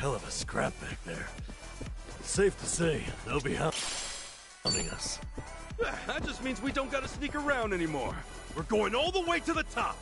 hell of a scrap back there. Safe to say, they'll be hounding us. That just means we don't gotta sneak around anymore. We're going all the way to the top.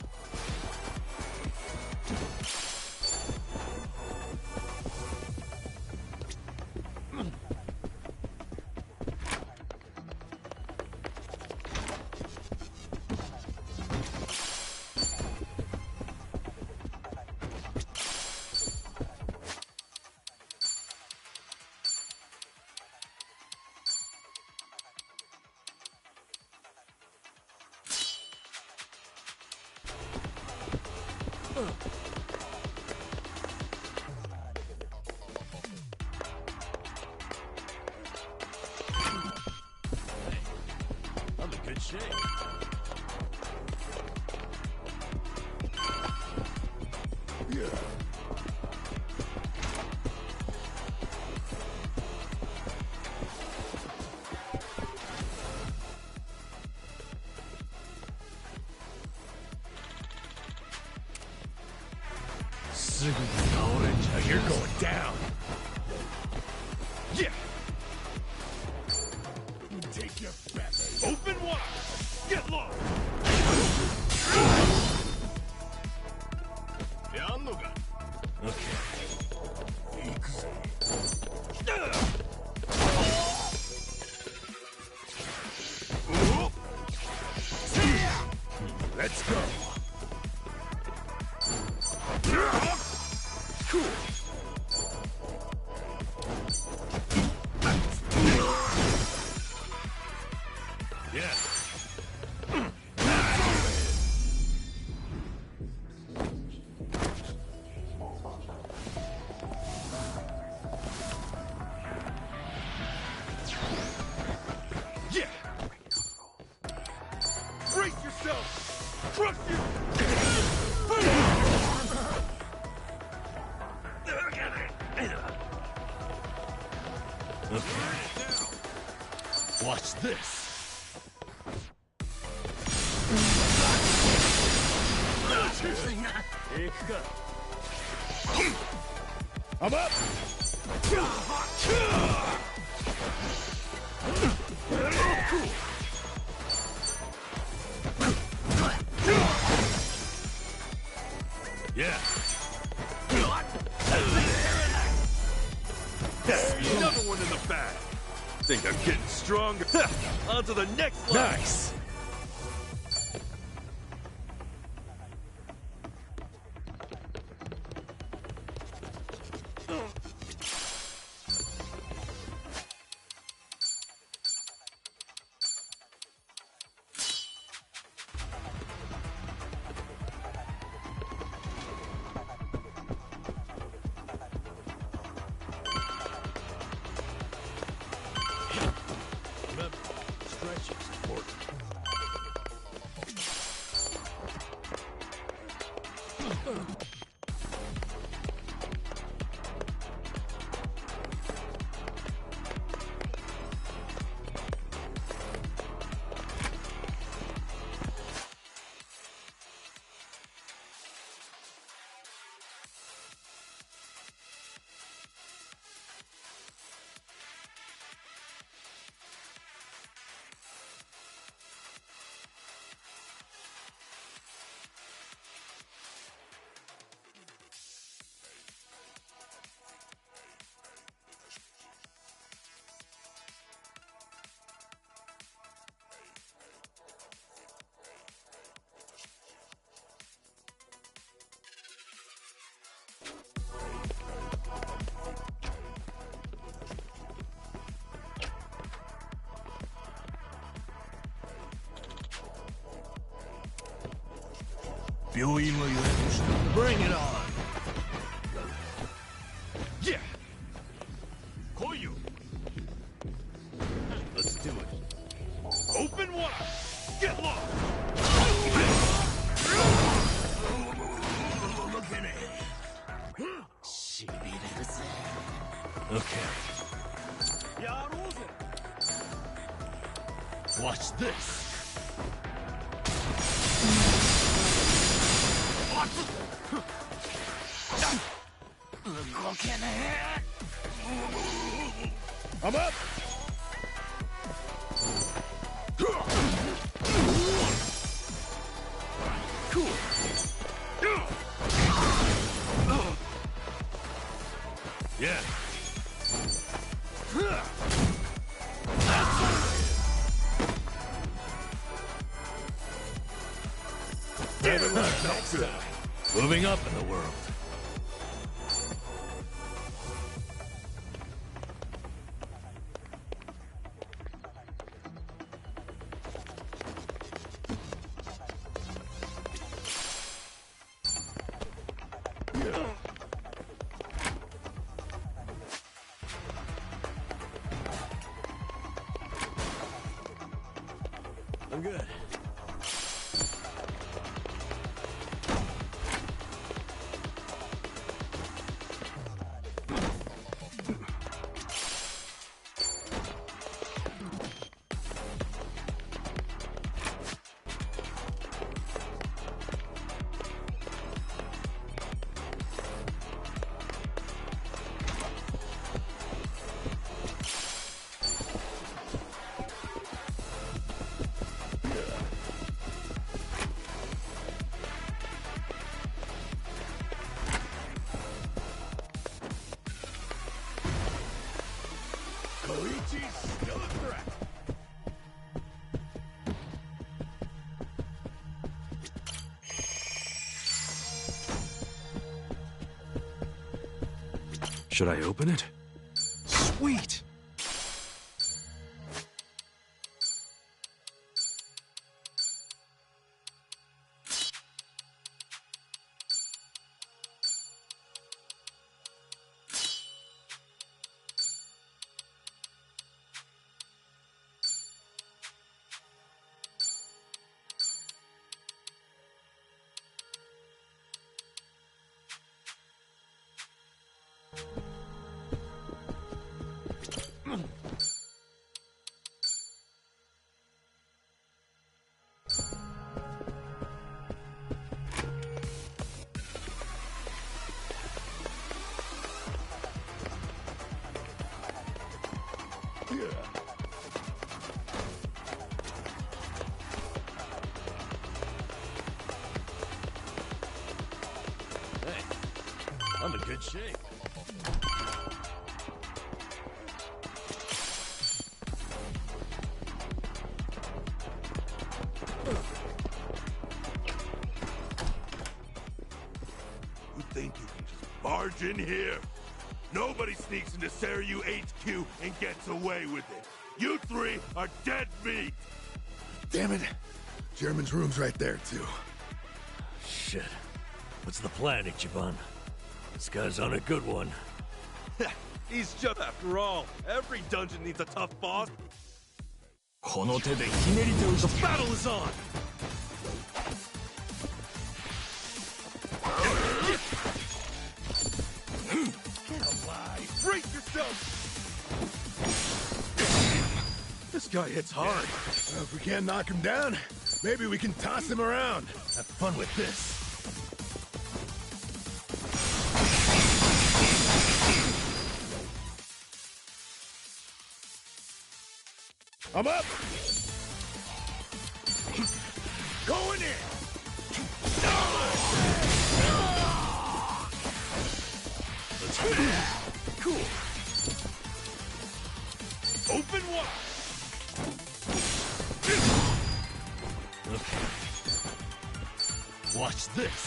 I'm in good shape. Yeah. You're going down. Yeah. Take your best. Open wide. Get low. Okay. Let's go. Cool. Yeah. Yeah. Brace yourself. Crush you. Okay. Watch this. I'm up. Yeah. Another one in the bag. Think I'm getting stronger. On to the next level. Nice. Remember, stretching's important. Bring it on. Yeah. Koyu. Let's do it. Open wide. Get low. Okay. Watch this. I'm up! Cool. Yeah. Never left good. Moving up in the world. I'm good. Koichi's still a threat. Should I open it? Sweet! Hey, I'm in good shape. You think you can just barge in here? Nobody sneaks into Seiryu HQ and gets away with it. You three are dead meat! Damn it. German's room's right there, too. Shit. What's the plan, Ichiban? This guy's on a good one. He's just, after all, every dungeon needs a tough boss. この手でひねり手を The battle is on! Get alive! Brace yourself! This guy hits hard. Well, if we can't knock him down, maybe we can toss him around. Have fun with this. I'm up! Going in! Let's finish. Cool. Open wide! Okay. Watch this.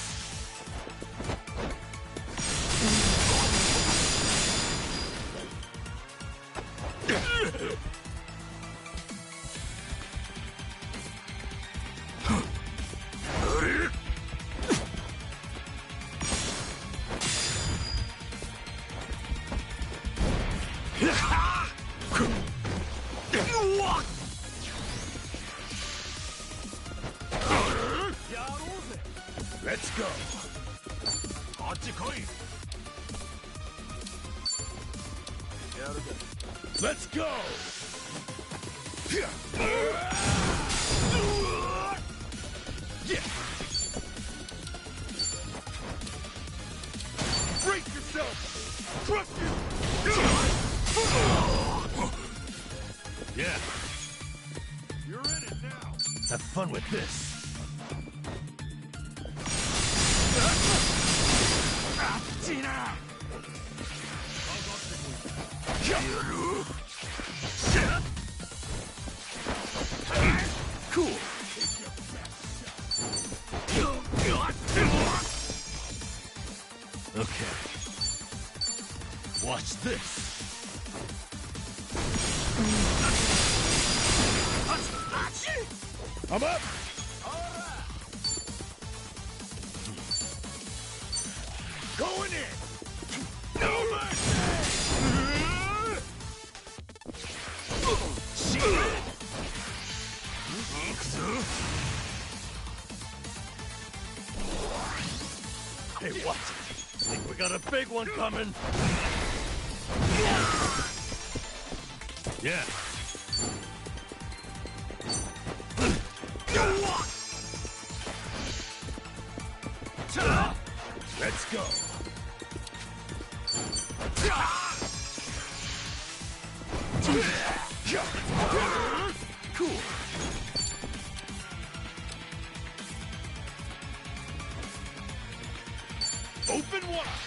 Let's go. あっち来い Let's go! Brace yourself! fun with this. Cool. Okay. Watch this. I'm up! Going in! No mercy! Hey, what? Think we got a big one coming? Yeah. Let's go. Cool. Open wide.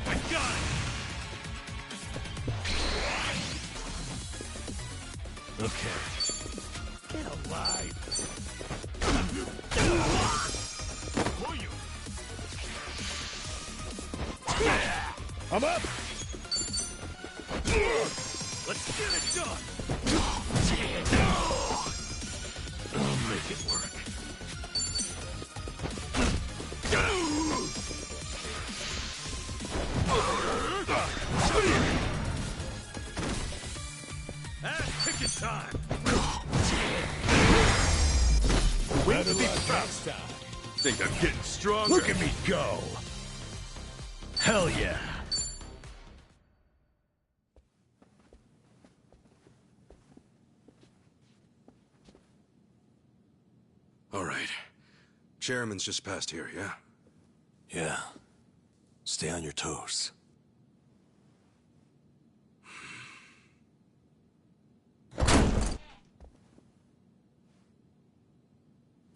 I got it. Okay. Get alive. I'm up. Let's get it done. I'll make it work. Pick your time. Wait to be fast. Think I'm getting stronger. Look at me go. Hell yeah. All right. Chairman's just past here, yeah? Yeah. Stay on your toes.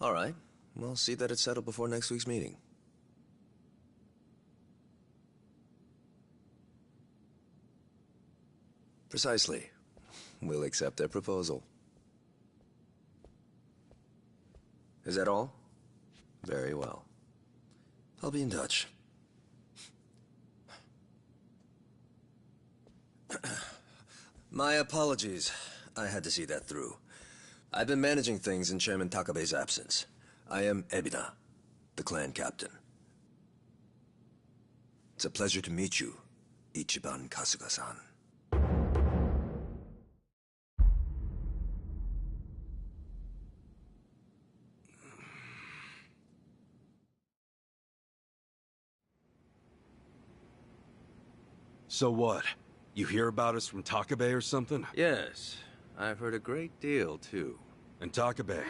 All right. We'll see that it's settled before next week's meeting. Precisely. We'll accept their proposal. Is that all? Very well. I'll be in touch. My apologies. I had to see that through. I've been managing things in Chairman Takabe's absence. I am Ebina, the clan captain. It's a pleasure to meet you, Ichiban Kasuga-san. So what? You hear about us from Takabe or something? Yes, I've heard a great deal, too. And Takabe,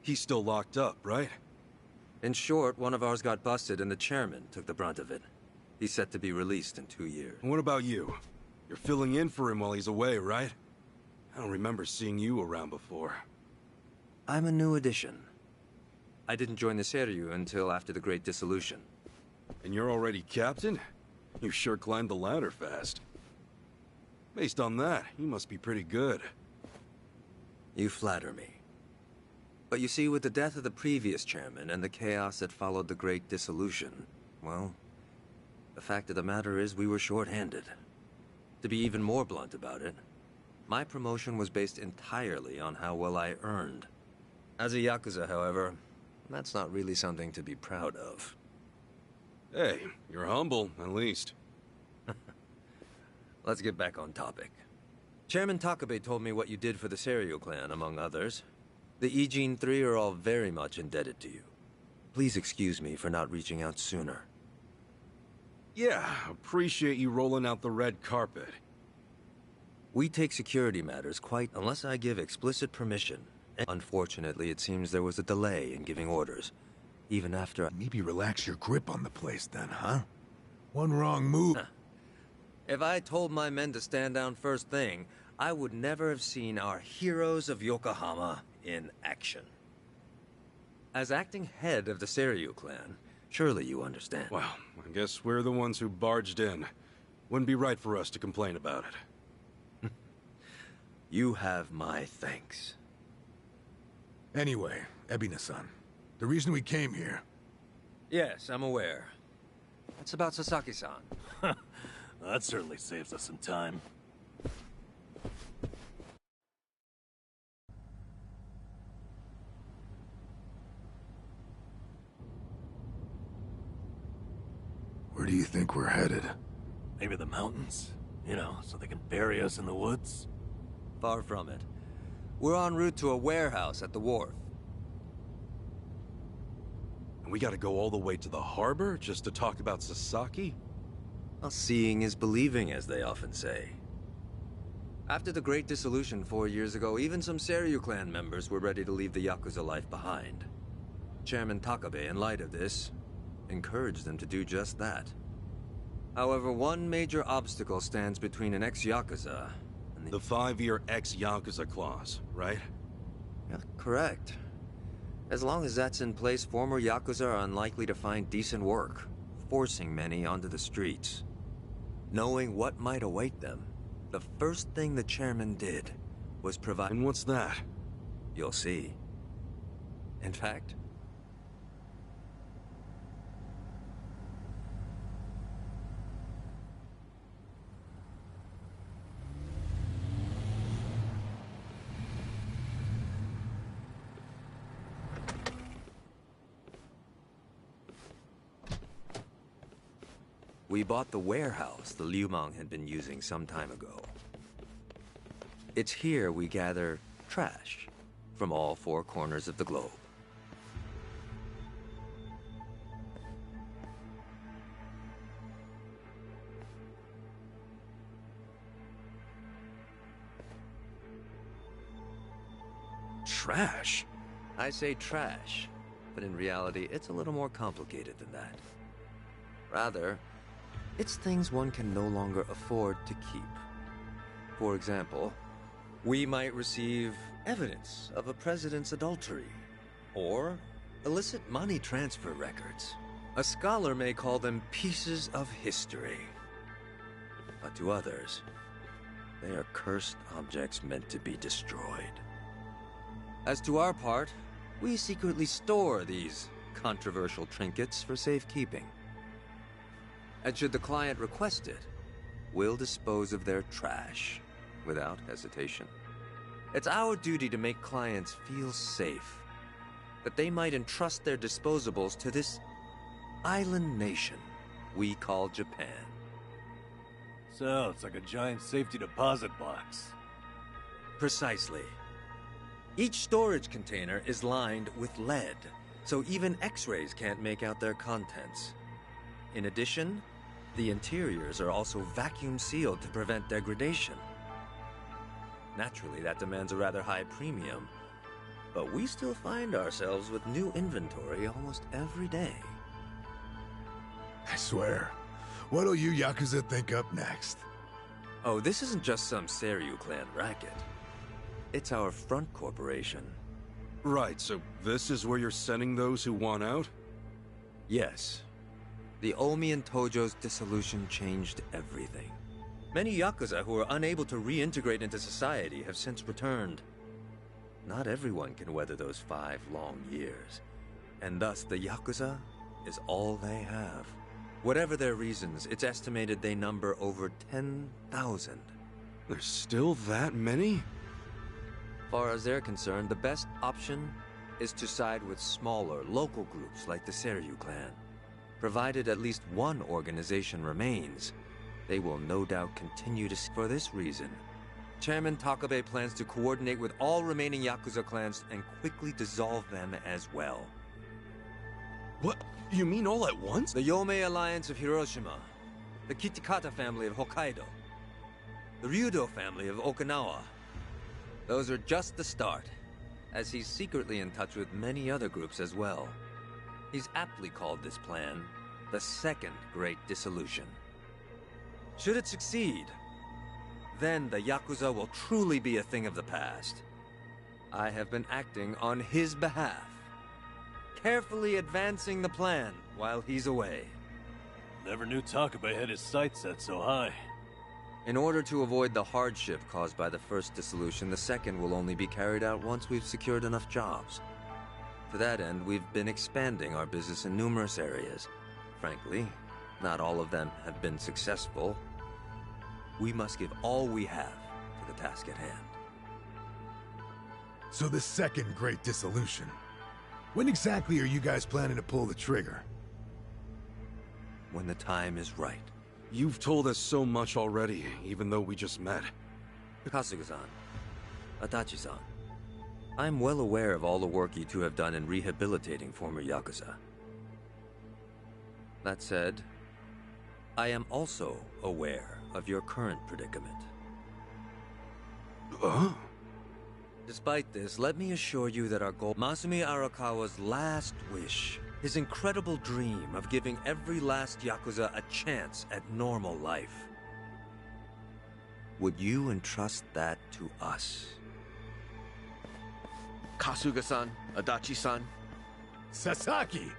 he's still locked up, right? In short, one of ours got busted and the chairman took the brunt of it. He's set to be released in 2 years. And what about you? You're filling in for him while he's away, right? I don't remember seeing you around before. I'm a new addition. I didn't join the Seiryu until after the Great Dissolution. And you're already captain? You sure climbed the ladder fast. Based on that, you must be pretty good. You flatter me. But you see, with the death of the previous chairman and the chaos that followed the Great Dissolution, well, the fact of the matter is we were short-handed. To be even more blunt about it, my promotion was based entirely on how well I earned. As a Yakuza, however, that's not really something to be proud of. Hey, you're humble, at least. Let's get back on topic. Chairman Takabe told me what you did for the Seiryu clan, among others. The Ijin 3 are all very much indebted to you. Please excuse me for not reaching out sooner. Yeah, appreciate you rolling out the red carpet. We take security matters quite unless I give explicit permission. Unfortunately, it seems there was a delay in giving orders. Even after Maybe relax your grip on the place then, huh? One wrong move. If I told my men to stand down first thing, I would never have seen our heroes of Yokohama in action. As acting head of the Seiryu clan, surely you understand. Well, I guess we're the ones who barged in. Wouldn't be right for us to complain about it. You have my thanks. Anyway, Ebina-san, the reason we came here... Yes, I'm aware. That's about Sasaki-san. That certainly saves us some time. Where do you think we're headed? Maybe the mountains? You know, so they can bury us in the woods? Far from it. We're en route to a warehouse at the wharf. And we gotta go all the way to the harbor just to talk about Sasaki? Well, seeing is believing, as they often say. After the Great Dissolution 4 years ago, even some Seiryu clan members were ready to leave the Yakuza life behind. Chairman Takabe, in light of this, encouraged them to do just that. However, one major obstacle stands between an ex-Yakuza and The 5-year ex-Yakuza clause, right? Yeah, correct. As long as that's in place, former Yakuza are unlikely to find decent work, forcing many onto the streets. Knowing what might await them, the first thing the chairman did was provide... And what's that? You'll see. In fact... We bought the warehouse the Liu Meng had been using some time ago. It's here we gather trash from all 4 corners of the globe. Trash? I say trash, but in reality, it's a little more complicated than that. Rather, it's things one can no longer afford to keep. For example, we might receive evidence of a president's adultery, or illicit money transfer records. A scholar may call them pieces of history. But to others, they are cursed objects meant to be destroyed. As to our part, we secretly store these controversial trinkets for safekeeping. And should the client request it, we'll dispose of their trash without hesitation. It's our duty to make clients feel safe, that they might entrust their disposables to this island nation we call Japan. So, it's like a giant safety deposit box. Precisely. Each storage container is lined with lead, so even X-rays can't make out their contents. In addition, the interiors are also vacuum sealed to prevent degradation. Naturally, that demands a rather high premium, but we still find ourselves with new inventory almost every day. I swear, what'll you Yakuza think up next? Oh, this isn't just some Seiryu clan racket. It's our front corporation. Right, so this is where you're sending those who want out? Yes. The Omi and Tojo's dissolution changed everything. Many Yakuza who were unable to reintegrate into society have since returned. Not everyone can weather those 5 long years, and thus the Yakuza is all they have. Whatever their reasons, it's estimated they number over 10,000. There's still that many? Far as they're concerned, the best option is to side with smaller, local groups like the Seiryu clan. Provided at least one organization remains, they will no doubt continue to... For this reason, Chairman Takabe plans to coordinate with all remaining Yakuza clans and quickly dissolve them as well. What? You mean all at once? The Yomei Alliance of Hiroshima, the Kitakata family of Hokkaido, the Ryudo family of Okinawa. Those are just the start, as he's secretly in touch with many other groups as well. He's aptly called this plan the Second Great Dissolution. Should it succeed, then the Yakuza will truly be a thing of the past. I have been acting on his behalf. carefully advancing the plan while he's away. Never knew Takabe had his sights set so high. In order to avoid the hardship caused by the first dissolution, the second will only be carried out once we've secured enough jobs. To that end, we've been expanding our business in numerous areas. Frankly, not all of them have been successful. We must give all we have to the task at hand. So the second Great Dissolution. When exactly are you guys planning to pull the trigger? When the time is right. You've told us so much already, even though we just met. Kasuga-san, Adachi-san, I'm well aware of all the work you two have done in rehabilitating former Yakuza. That said, I am also aware of your current predicament. Despite this, let me assure you that our goal... Masumi Arakawa's last wish, his incredible dream of giving every last Yakuza a chance at normal life. Would you entrust that to us? Kasuga-san, Adachi-san. Sasaki!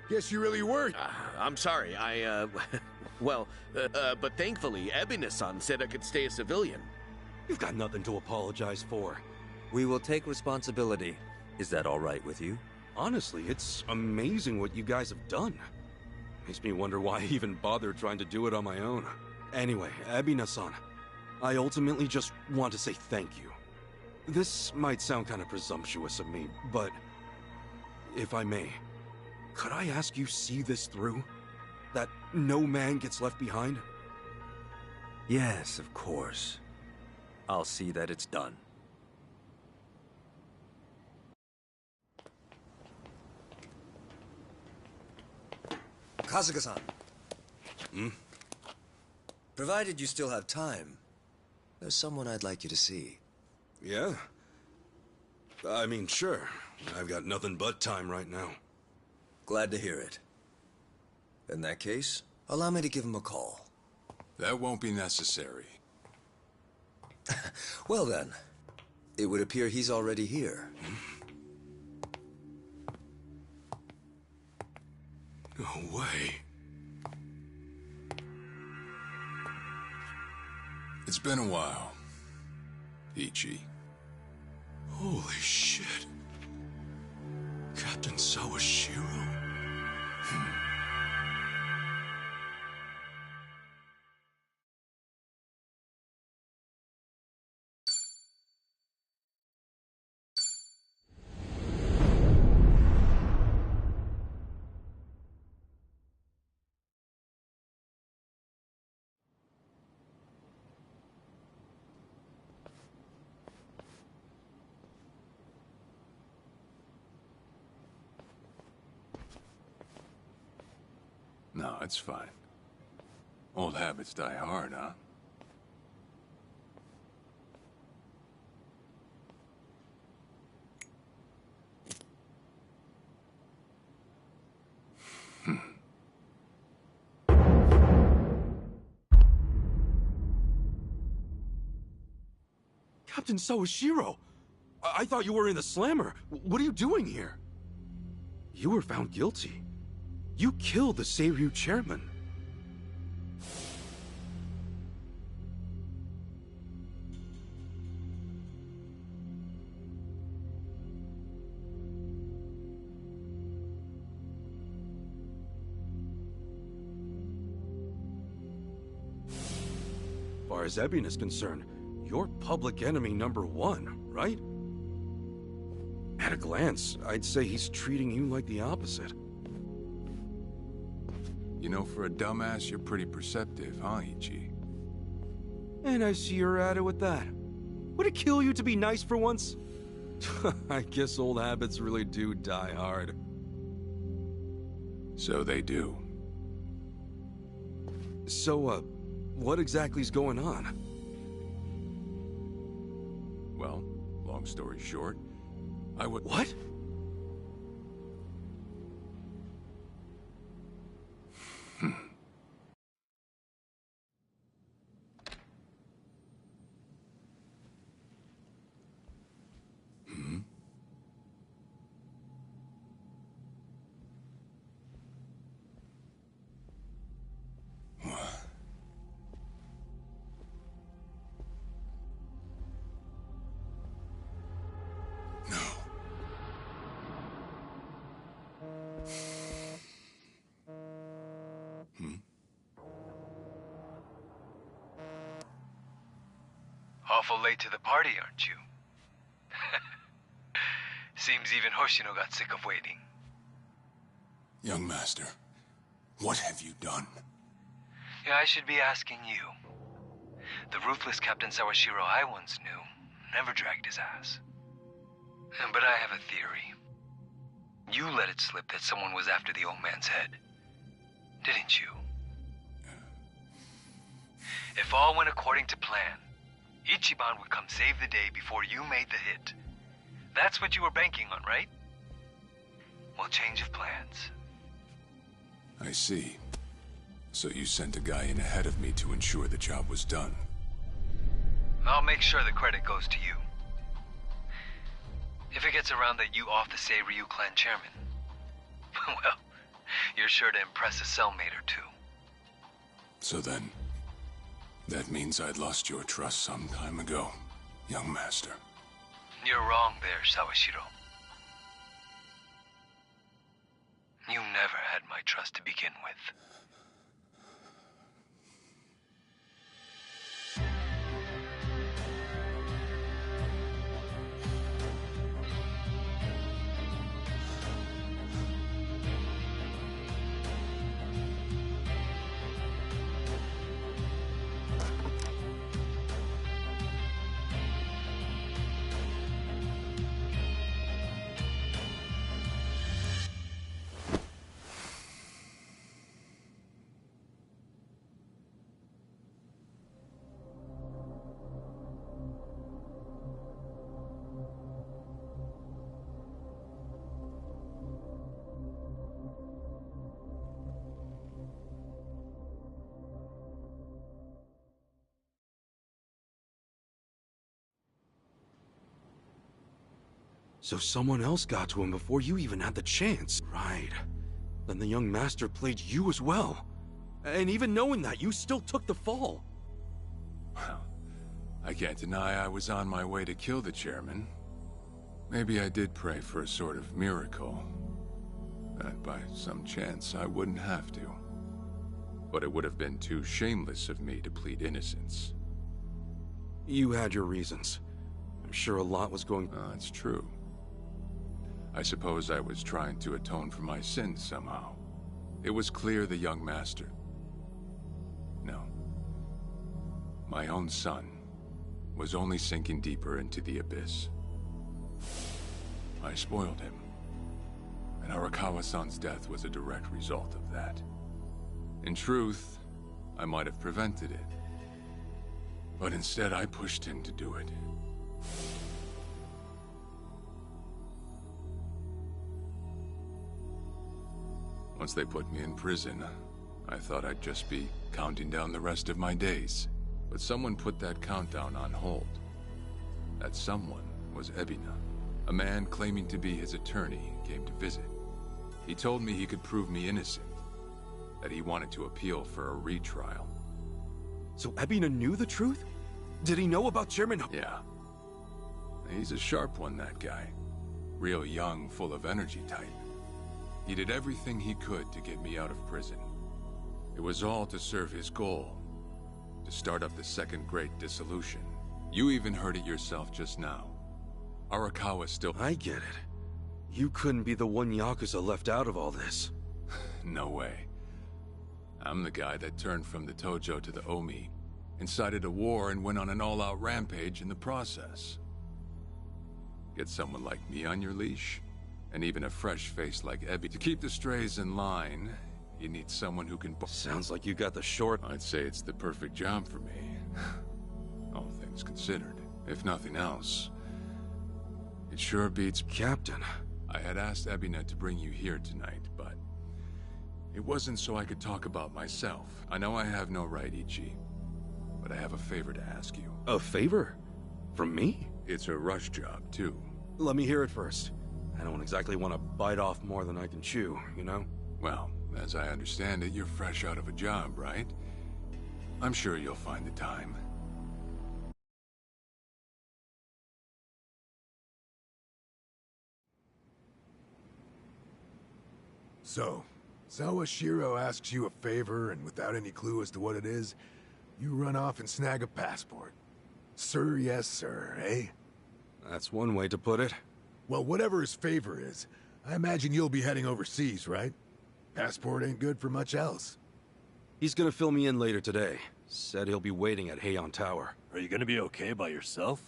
Guess you really were. I'm sorry, well, but thankfully, Ebina-san said I could stay a civilian. You've got nothing to apologize for. We will take responsibility. Is that all right with you? Honestly, it's amazing what you guys have done. Makes me wonder why I even bothered trying to do it on my own. Anyway, Ebina-san, I ultimately just want to say thank you. This might sound kind of presumptuous of me, but if I may, could I ask you see this through? That no man gets left behind? Yes, of course. I'll see that it's done. Kasuga-san. Provided you still have time, there's someone I'd like you to see. Yeah? I mean, sure. I've got nothing but time right now. Glad to hear it. In that case, allow me to give him a call. That won't be necessary. Well then, it would appear he's already here. No way. It's been a while, Ichi. Holy shit. Captain Sawashiro. No, it's fine. Old habits die hard, huh? Captain Sawashiro! I thought you were in the slammer. What are you doing here? You were found guilty. You killed the Seiryu chairman. As far as Ebin is concerned, you're public enemy #1, right? At a glance, I'd say he's treating you like the opposite. You know, for a dumbass, you're pretty perceptive, huh, Ichi? And I see you're at it with that. Would it kill you to be nice for once? I guess old habits really do die hard. So they do. So, what exactly's going on? Well, long story short, I would... What? awful late to the party, aren't you? Seems even Hoshino got sick of waiting. Young master, what have you done? Yeah, I should be asking you. The ruthless Captain Sawashiro I once knew never dragged his ass. But I have a theory. You let it slip that someone was after the old man's head, didn't you? If all went according to plan, Ichiban would come save the day before you made the hit. That's what you were banking on, right? Well, change of plans. I see. So you sent a guy in ahead of me to ensure the job was done. I'll make sure the credit goes to you. If it gets around that you off the Seiryu clan chairman, well, you're sure to impress a cellmate or two. So then, that means I'd lost your trust some time ago, young master. You're wrong there, Sawashiro. You never had my trust to begin with. So someone else got to him before you even had the chance. Right. Then the young master played you as well. And even knowing that, you still took the fall. Well, I can't deny I was on my way to kill the chairman. Maybe I did pray for a sort of miracle. That by some chance I wouldn't have to. But it would have been too shameless of me to plead innocence. You had your reasons. I'm sure a lot was going... It's true. I suppose I was trying to atone for my sins somehow. It was clear the young master... No. My own son was only sinking deeper into the abyss. I spoiled him. And Arakawa-san's death was a direct result of that. In truth, I might have prevented it. But instead I pushed him to do it. Once they put me in prison, I thought I'd just be counting down the rest of my days. But someone put that countdown on hold. That someone was Ebina. A man claiming to be his attorney came to visit. He told me he could prove me innocent. That he wanted to appeal for a retrial. So Ebina knew the truth? Did he know about Chairman... Yeah. He's a sharp one, that guy. Real young, full of energy type. He did everything he could to get me out of prison. It was all to serve his goal. To start up the second great dissolution. You even heard it yourself just now. Arakawa still... I get it. You couldn't be the one Yakuza left out of all this. No way. I'm the guy that turned from the Tojo to the Omi, incited a war and went on an all-out rampage in the process. Get someone like me on your leash, and even a fresh face like Ebby. To keep the strays in line, you need someone who can... Sounds like you got the short... I'd say it's the perfect job for me. All things considered. If nothing else, it sure beats... Captain. I had asked Ebina to bring you here tonight, but... it wasn't so I could talk about myself. I know I have no right, Ichi. But I have a favor to ask you. A favor? From me? It's a rush job, too. Let me hear it first. I don't exactly want to bite off more than I can chew, you know? Well, as I understand it, you're fresh out of a job, right? I'm sure you'll find the time. So, Sawashiro asks you a favor, and without any clue as to what it is, you run off and snag a passport. Sir, yes, sir, eh? That's one way to put it. Well, whatever his favor is, I imagine you'll be heading overseas, right? Passport ain't good for much else. He's gonna fill me in later today. Said he'll be waiting at Heian Tower. Are you gonna be okay by yourself?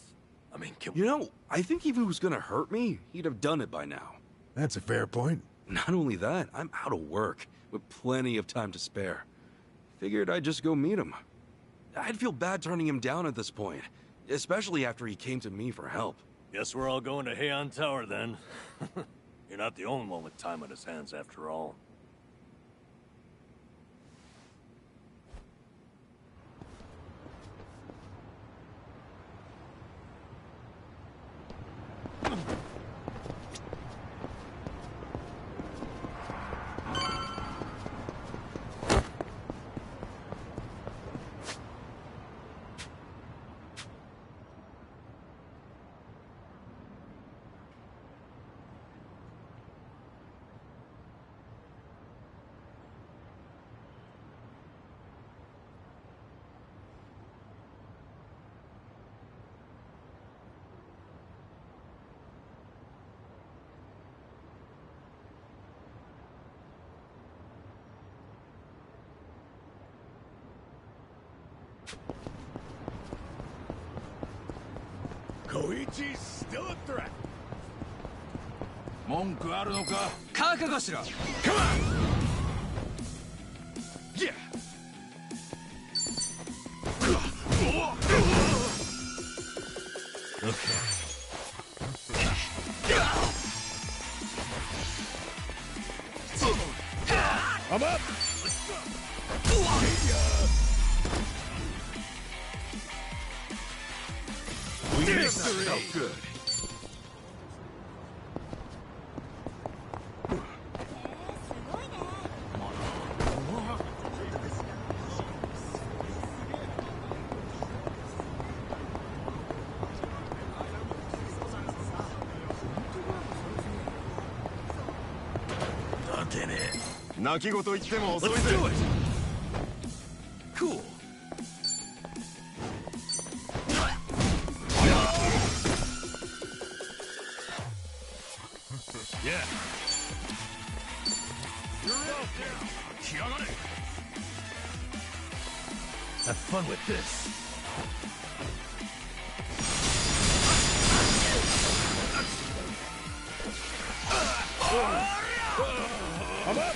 I mean, can You know, I think if he was gonna hurt me, he'd have done it by now. That's a fair point. Not only that, I'm out of work, with plenty of time to spare. Figured I'd just go meet him. I'd feel bad turning him down at this point, especially after he came to me for help. Guess we're all going to Heian Tower then. You're not the only one with time on his hands after all. Koichi's still a threat. 文句あるのか？覚悟しろ。 Come on! Yeah! I'm up! Victory! So good. Let's do it! Cool. Yeah. Have fun with this. I'm up!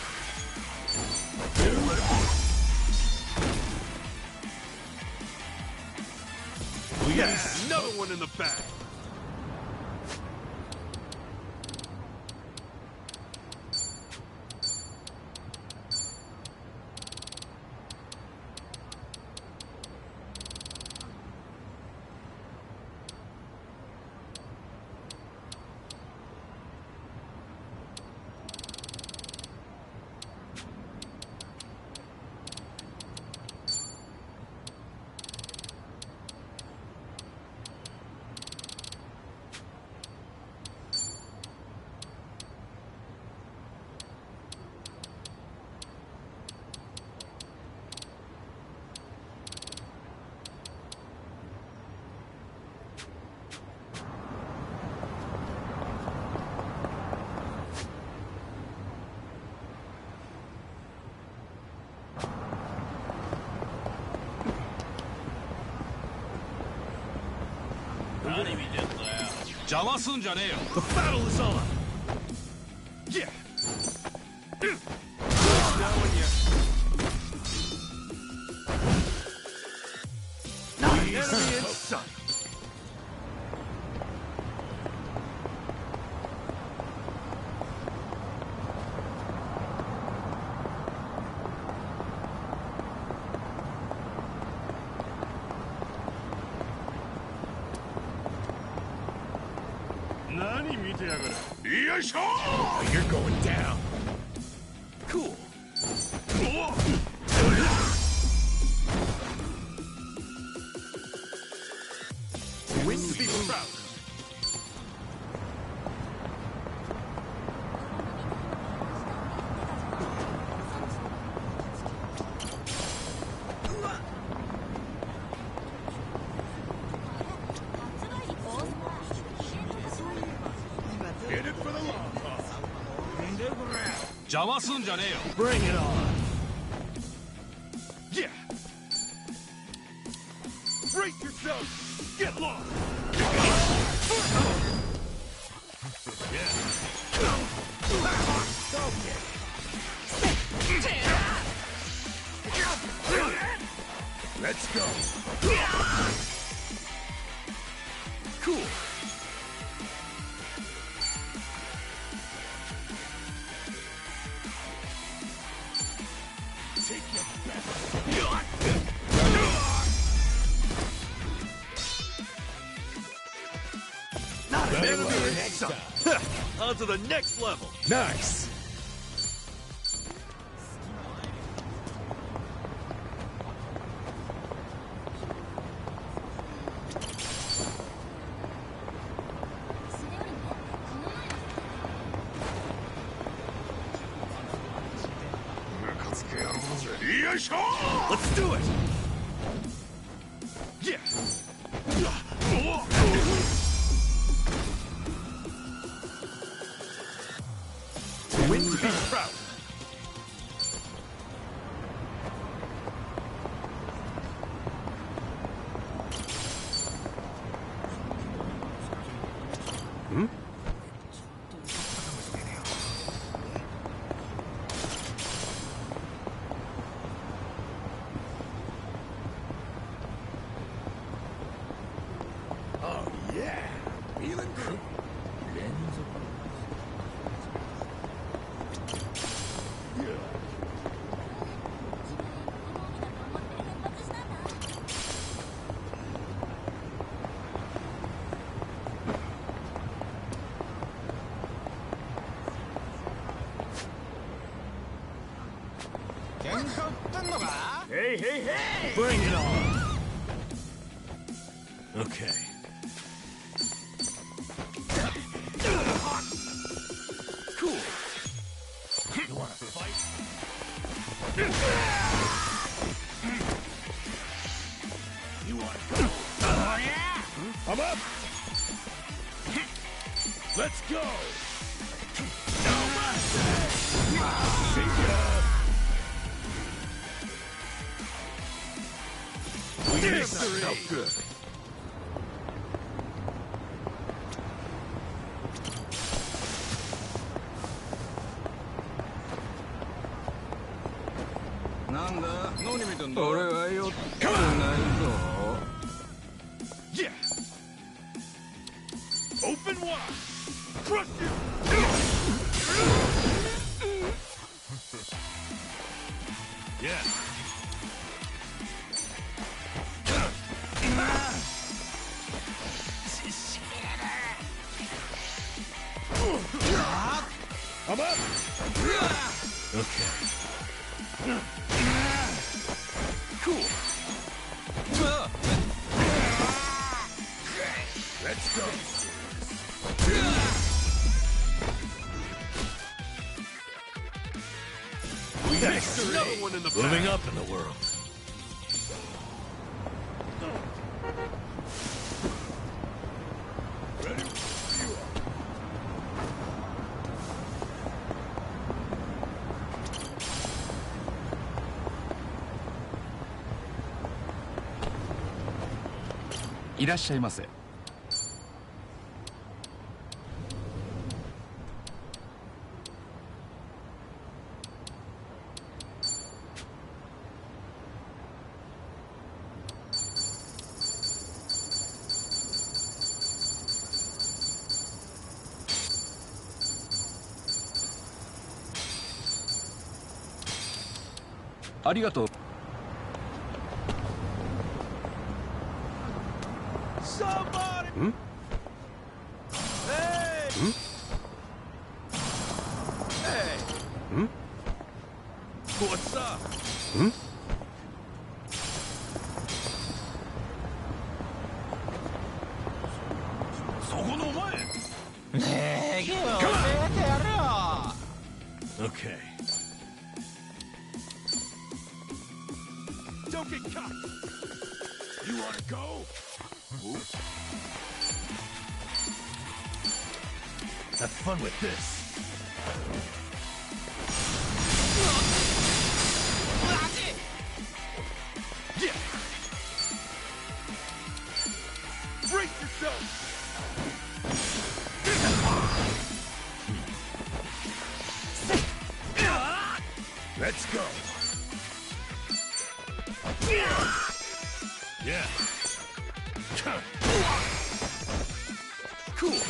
Yes! Another one in the bag! The battle is on! Yeah! Enemy in sight! You're going down. Cool. Win to be proud. 邪魔すんじゃねえよ。 Bring it on. Yeah. Brace yourself. Get lost. Let's go. Cool. Not Better anymore. be next time. On to the next level. Nice. Let's do it. Yeah. Win to be proud. Oh, yeah. Feeling good. Hey, hey, hey! Bring it on. Okay. Cool. You wanna fight? You want to go? Oh, yeah! I'm up. Let's go. Victory. Felt good. Yeah. Open wide. Crush it. Yeah. I'm up. Okay. Cool. Let's go. Another one in the Moving back. up in the world. Ready? You are. Somebody. Hey. Hey. What's up? Okay. Don't get caught. You want to go? Have fun with this. Yeah. Brace yourself. Let's go. Yeah. Cool.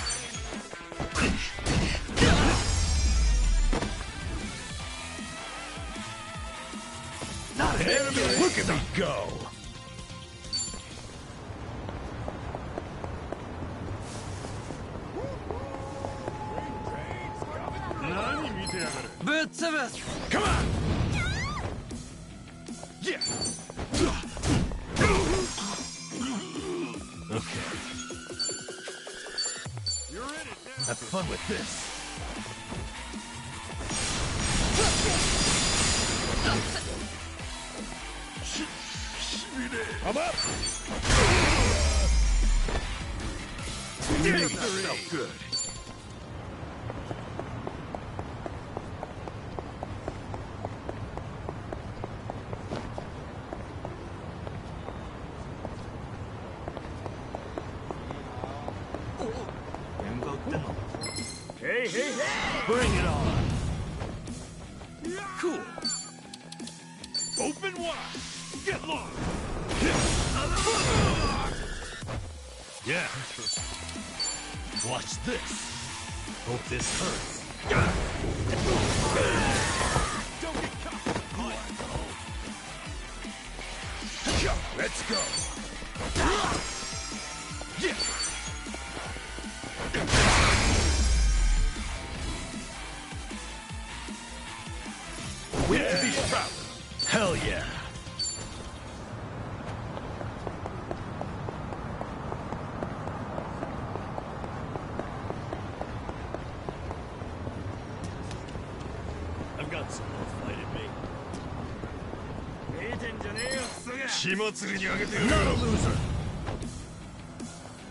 Not an enemy. Look at me go. Come on. Yeah. Okay. You're in it now. Have fun with this. I'm up. That felt good. Hey, hey, hey! Bring it on. Cool. Open wide. Get lost. Yeah. Watch this. Hope this hurts. Don't get caught. Let's go. Yeah. Wait to be proud. Hell yeah. I've got some more fight in me. Not a loser.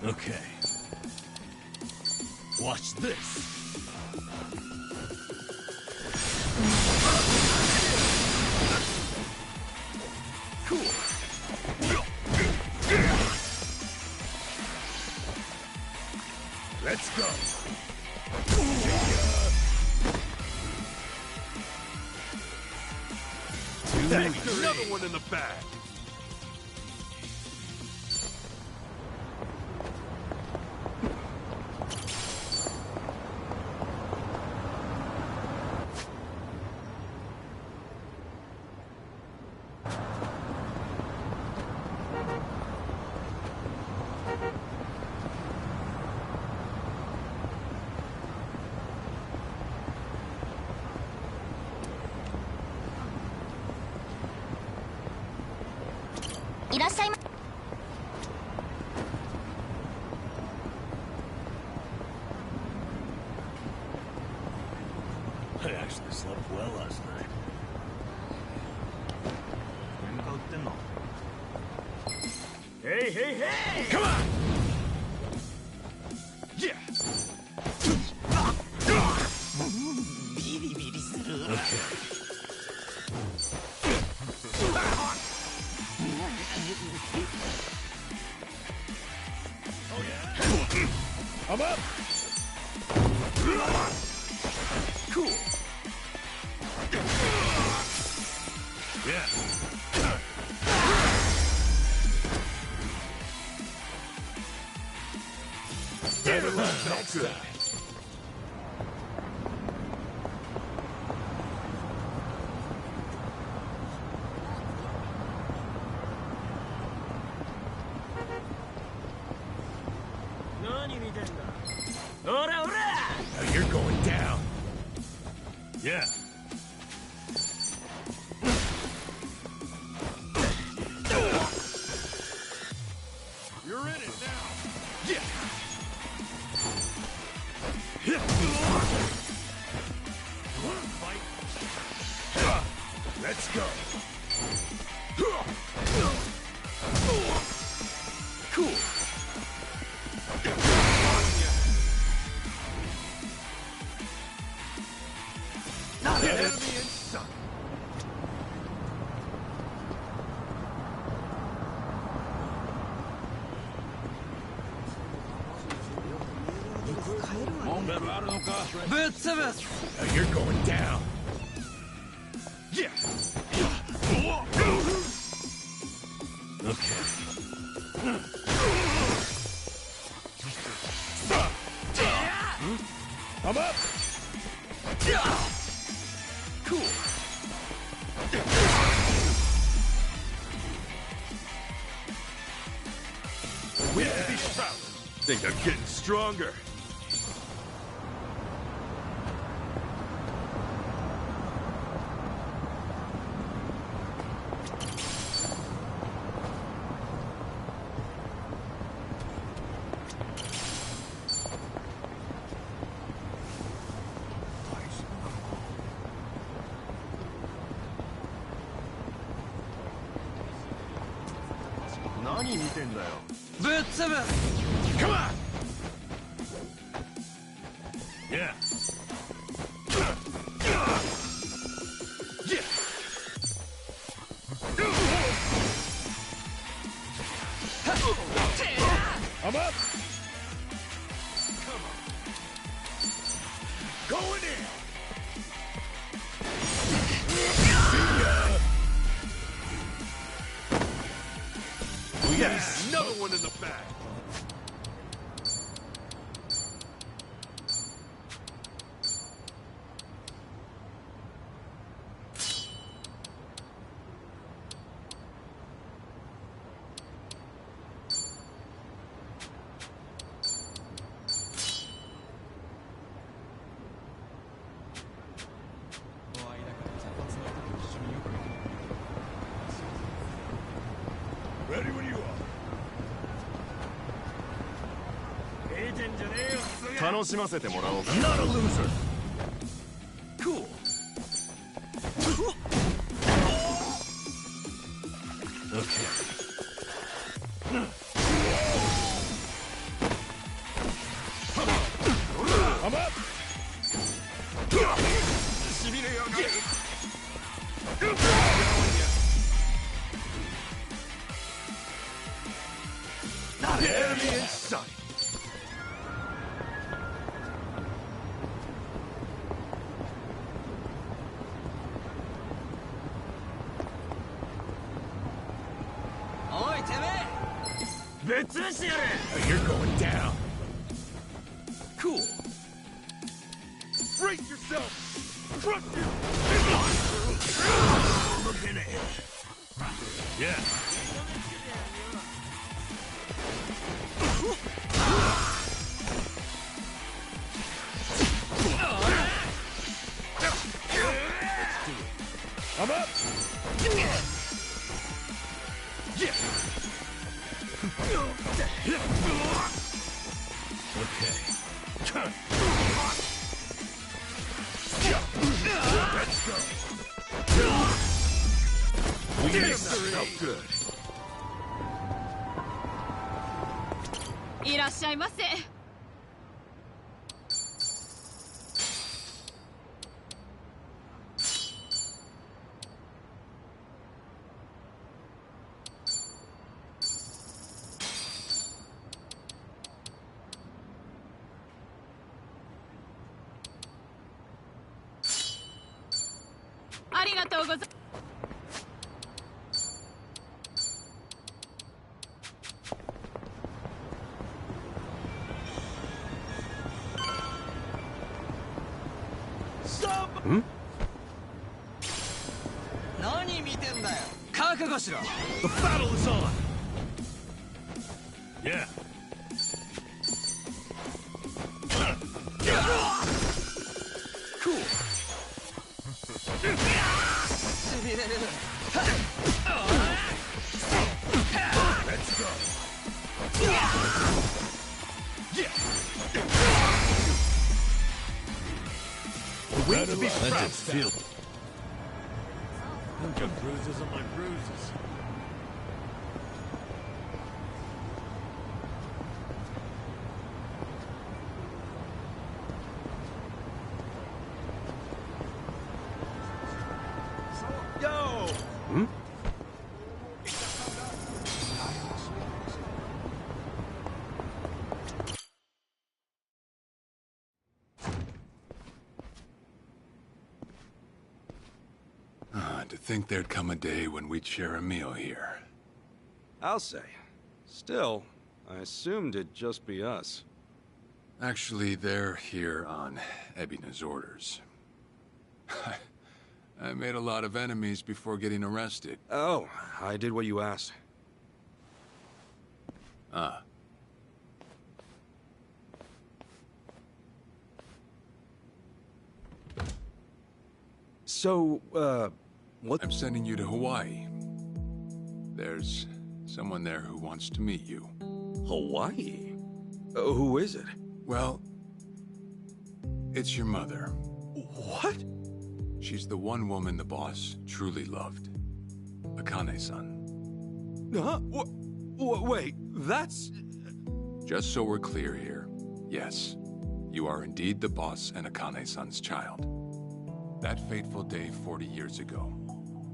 Okay. Watch this. Let's go. Another one in the bag. I actually slept well last night. Hey, hey, hey! Come on. Yeah. Okay. I'm up. Cool. Yeah. That's good. Now you're going down. Yeah. You're in it now. Yeah. Let's go. Cool. Not Enemy it. in sight. Now you're going down. Yeah. Okay. I'm up. Cool. We have to be proud. Think I'm getting stronger. Come on. Yeah. Yeah. I'm up. Come on. Going in. We got another one in the back. Ready when you are. 楽しませてもらおうか。 Not a loser. Cool. Okay. I'm up. Not an enemy in sight. Now you're going down. Cool. Brace yourself. Trust you. Looking ahead. Yeah. I'm up. Yeah. Okay. Let's go. We felt good. いらっしゃいませ。ありがとうございます。何見てんだよ。覚悟しろ。 The battle is on. Yeah. Cool. しびれる。 Let's go. Yeah. Way to be That proud. didn't feel. I've got bruises on my bruises. Yo! think there'd come a day when we'd share a meal here. I'll say. Still, I assumed it'd just be us. Actually, they're here on Ebina's orders. I made a lot of enemies before getting arrested. Oh, I did what you asked. Ah. So, what? I'm sending you to Hawaii. There's someone there who wants to meet you. Hawaii? Who is it? Well, it's your mother. What? She's the one woman the boss truly loved. Akane-san. Huh? Wait, that's... Just so we're clear here, yes, you are indeed the boss and Akane-san's child. That fateful day 40 years ago,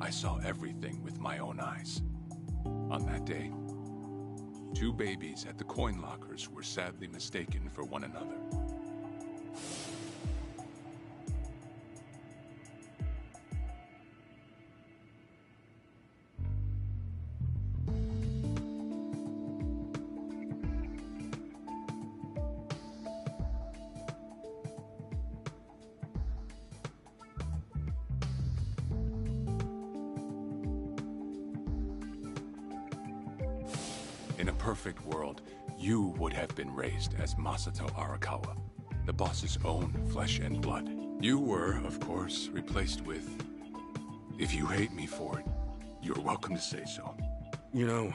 I saw everything with my own eyes. On that day, 2 babies at the coin lockers were sadly mistaken for one another. In a perfect world, you would have been raised as Masato Arakawa, the boss's own flesh and blood. You were, of course, replaced with... If you hate me for it, you're welcome to say so. You know,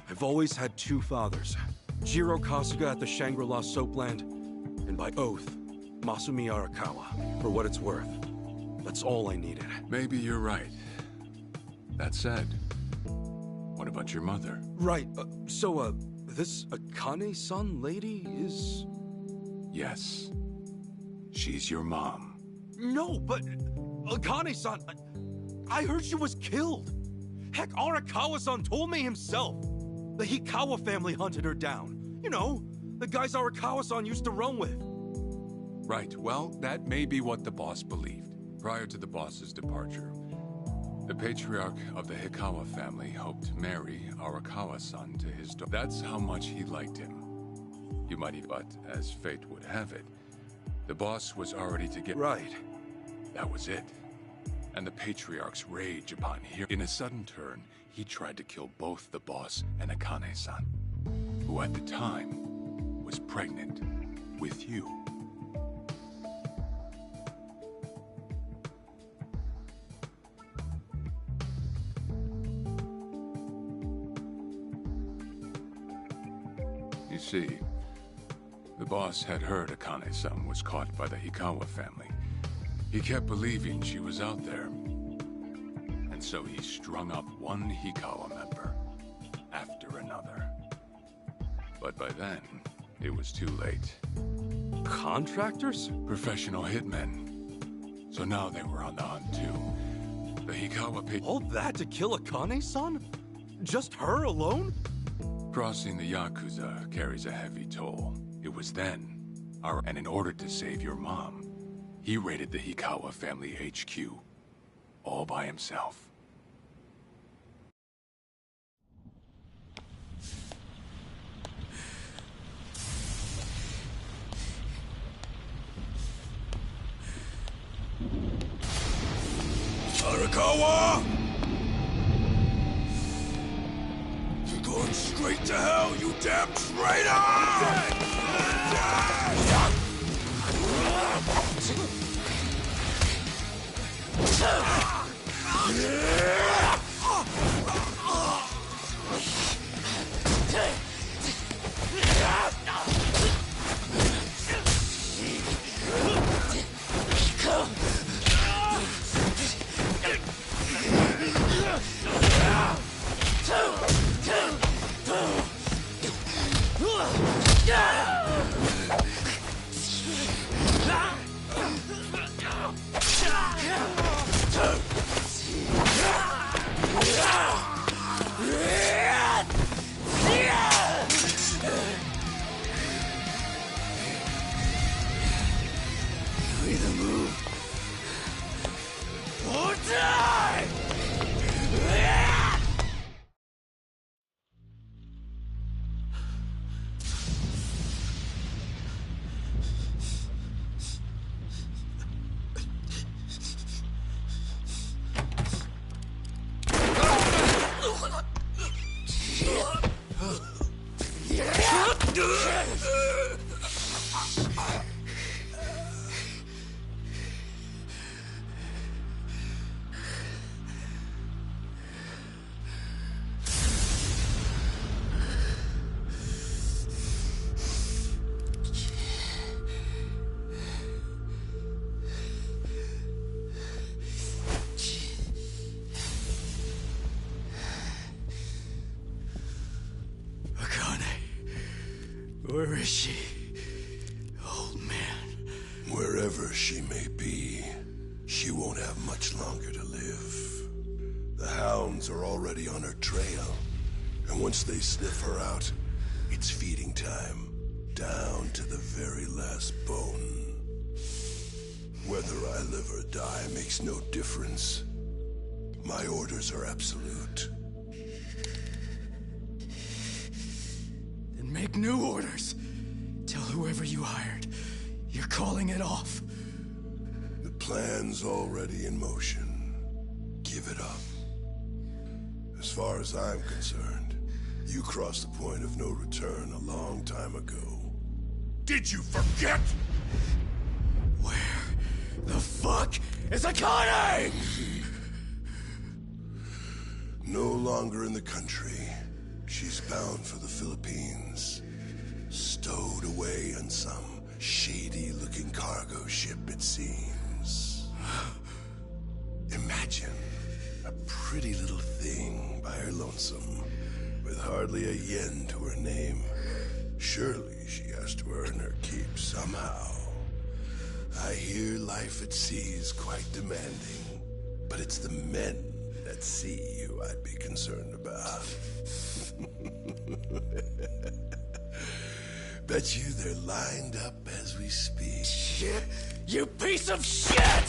I've always had 2 fathers. Jiro Kasuga at the Shangri-La Soapland, and by oath, Masumi Arakawa. For what it's worth, that's all I needed. Maybe you're right. That said, what about your mother? Right, so, this Akane-san lady is... Yes. She's your mom. No, but... Akane-san... I heard she was killed! Heck, Arakawa-san told me himself! The Hikawa family hunted her down. You know, the guys Arakawa-san used to run with. Right, well, that may be what the boss believed. Prior to the boss's departure, the patriarch of the Hikawa family hoped to marry Arakawa-san to his daughter. That's how much he liked him. You might even, but as fate would have it, the boss was already to get... Right. That was it. And the patriarch's rage upon hearing... In a sudden turn, he tried to kill both the boss and Akane-san, who at the time was pregnant with you. You see, the boss had heard Akane-san was caught by the Hikawa family. He kept believing she was out there. And so he strung up one Hikawa member after another. But by then, it was too late. Contractors? Professional hitmen. So now they were on the hunt too. The Hikawa All that to kill Akane-san? Just her alone? Crossing the Yakuza carries a heavy toll. It was then, and in order to save your mom, he raided the Hikawa family HQ, all by himself. Arakawa! You're going straight to hell, you damn traitor! Either move or die! Where is she? Old man. Wherever she may be, she won't have much longer to live. The hounds are already on her trail, and once they sniff her out, it's feeding time, down to the very last bone. Whether I live or die makes no difference. My orders are absolute. Make new orders. Tell whoever you hired, you're calling it off. The plan's already in motion. Give it up. As far as I'm concerned, you crossed the point of no return a long time ago. Did you forget? Where the fuck is Akane? No longer in the country. She's bound for the Philippines. Stowed away on some shady-looking cargo ship, it seems. Imagine a pretty little thing by her lonesome, with hardly a yen to her name. Surely she has to earn her keep somehow. I hear life at sea is quite demanding, but it's the men at sea who I'd be concerned about. Bet you they're lined up as we speak. Shit, you piece of shit!